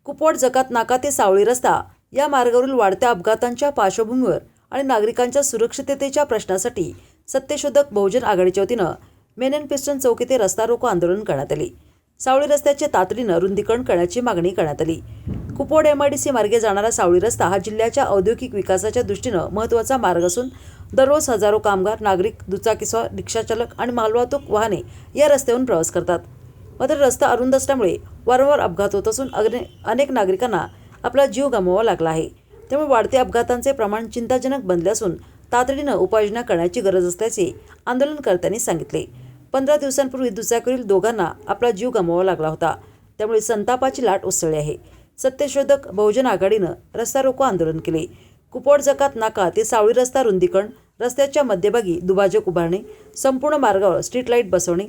कुपवाड जकात नाका ते सावळी रस्ता या मार्गावरील वाढत्या अपघातांच्या पार्श्वभूमीवर आणि नागरिकांच्या सुरक्षिततेच्या प्रश्नासाठी सत्यशोधक बहुजन आघाडीच्या वतीनं मेन एंड पिस्टन चौक येथे रस्ता रोको आंदोलन करण्यात आले। सावळी रस्त्याचे तातडीनं रुंदीकरण करण्याची मागणी करण्यात आली। कुपवाड MIDC मार्गे जाणारा सावळी रस्ता हा जिल्ह्याच्या औद्योगिक विकासाच्या दृष्टीनं महत्त्वाचा मार्ग असून दररोज हजारो कामगार, नागरिक, दुचाकीस्वार, रिक्षाचालक आणि मालवाहतूक वाहने या रस्त्यावरून प्रवास करतात। मात्र रस्ता अरुंद असल्यामुळे वारंवार अपघात होत असून अनेक नागरिकांना आपला जीव गमवावा लागला आहे। त्यामुळे वाढत्या अपघातांचे प्रमाण चिंताजनक बनले असून तातडीनं उपाययोजना करण्याची गरज असल्याचे आंदोलनकर्त्यांनी सांगितले। 15 दिवसांपूर्वी दुचाकीवरील दोघांना आपला जीव गमवावा लागला होता। त्यामुळे संतापाची लाट उसळली आहे। सत्यशोधक बहुजन आघाडीनं रस्ता रोको आंदोलन केले। कुपवाड जकात नाका ते सावळी रस्ता रुंदीकरण, रस्त्याच्या मध्यभागी दुभाजक उभारणे, संपूर्ण मार्गावर स्ट्रीट लाईट बसवणे,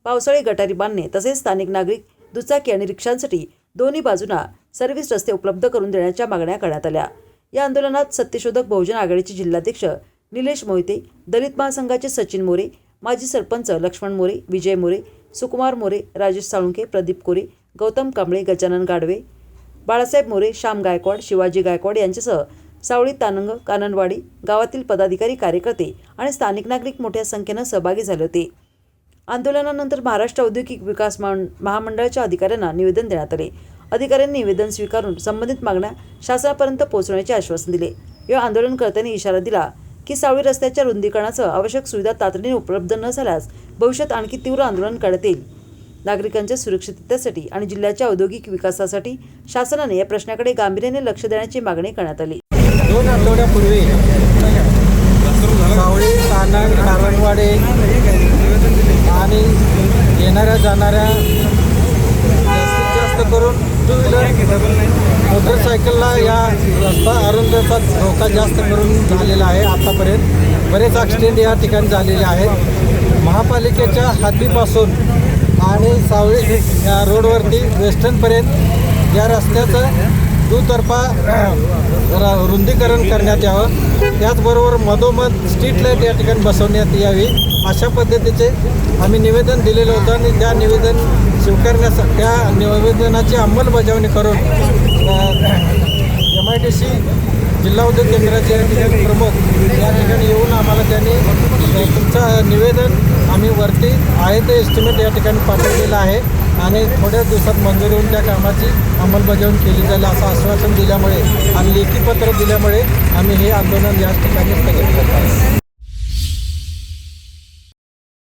पावसाळी गटारी बांधणे तसेच स्थानिक नागरिक, दुचाकी आणि रिक्षांसाठी दोन्ही बाजूंना सर्व्हिस रस्ते उपलब्ध करून देण्याच्या मागण्या करण्यात आल्या। या आंदोलनात सत्यशोधक बहुजन आघाडीचे जिल्हाध्यक्ष निलेश मोहिते, दलित महासंघाचे सचिन मोरे, माजी सरपंच लक्ष्मण मोरे, विजय मोरे, सुकुमार मोरे, राजेश साळुंके, प्रदीप कोरे, गौतम कांबळे, गजानन गाडवे, बाळासाहेब मोरे, श्याम गायकवाड, शिवाजी गायकवाड यांच्यासह सावळी, तानंग, काननवाडी गावातील पदाधिकारी, कार्यकर्ते आणि स्थानिक नागरिक मोठ्या संख्येनं सहभागी झाले होते। आंदोलनानंतर महाराष्ट्र औद्योगिक विकास महामंडळाच्या अधिकाऱ्यांना निवेदन देण्यात आले। अधिकाऱ्यांनी निवेदन स्वीकारून संबंधित मागण्या शासनापर्यंत पोहोचवण्याचे आश्वासन दिले। या आंदोलनकर्त्यांनी इशारा दिला की सावळी रस्त्याच्या रुंदीकरणासह आवश्यक सुविधा तातडीने उपलब्ध न झाल्यास भविष्यात आणखी तीव्र आंदोलन करण्यात येईल। नागरिकांच्या सुरक्षिततेसाठी आणि जिल्ह्याच्या औद्योगिक विकासासाठी शासनाने या प्रश्नाकडे गांभीर्याने लक्ष देण्याची मागणी करण्यात आली। 2 आठवड्यापूर्वी सावळी, तानंग, कारणवाडी आणि येणाऱ्या जाणाऱ्या जास्तीत जास्त करून 2 व्हीलर मोटरसायकलला या रस्ता अरुंदचा धोका जास्त करून झालेला आहे। आतापर्यंत बरेच ॲक्सिडेंट या ठिकाणी झालेले आहेत। महापालिकेच्या हद्दीपासून आणि सावळी या रोडवरती वेस्टर्नपर्यंत या रस्त्याचं दुतर्फा रुंदीकरण करण्यात यावं। त्याचबरोबर मधोमध स्ट्रीट लाईट या ठिकाणी बसवण्यात यावी अशा पद्धतीचे आम्ही निवेदन दिलेलं होतं आणि त्या निवेदनाची अंमलबजावणी करून MIDC जिल्हा उद्योग केंद्राचे प्रमुख या ठिकाणी येऊन आम्हाला त्यांनी तुमचं निवेदन आम्ही वरती आहे ते एस्टिमेट या ठिकाणी पाठवलेलं आहे आणि थोड्या दिवसात मंजूर होऊन त्या कामाची अंमलबजावणी केली जाईल असं आश्वासन दिल्यामुळे आणि लेखी पत्र दिल्यामुळे आम्ही हे आंदोलन या ठिकाणी स्थगित करतो।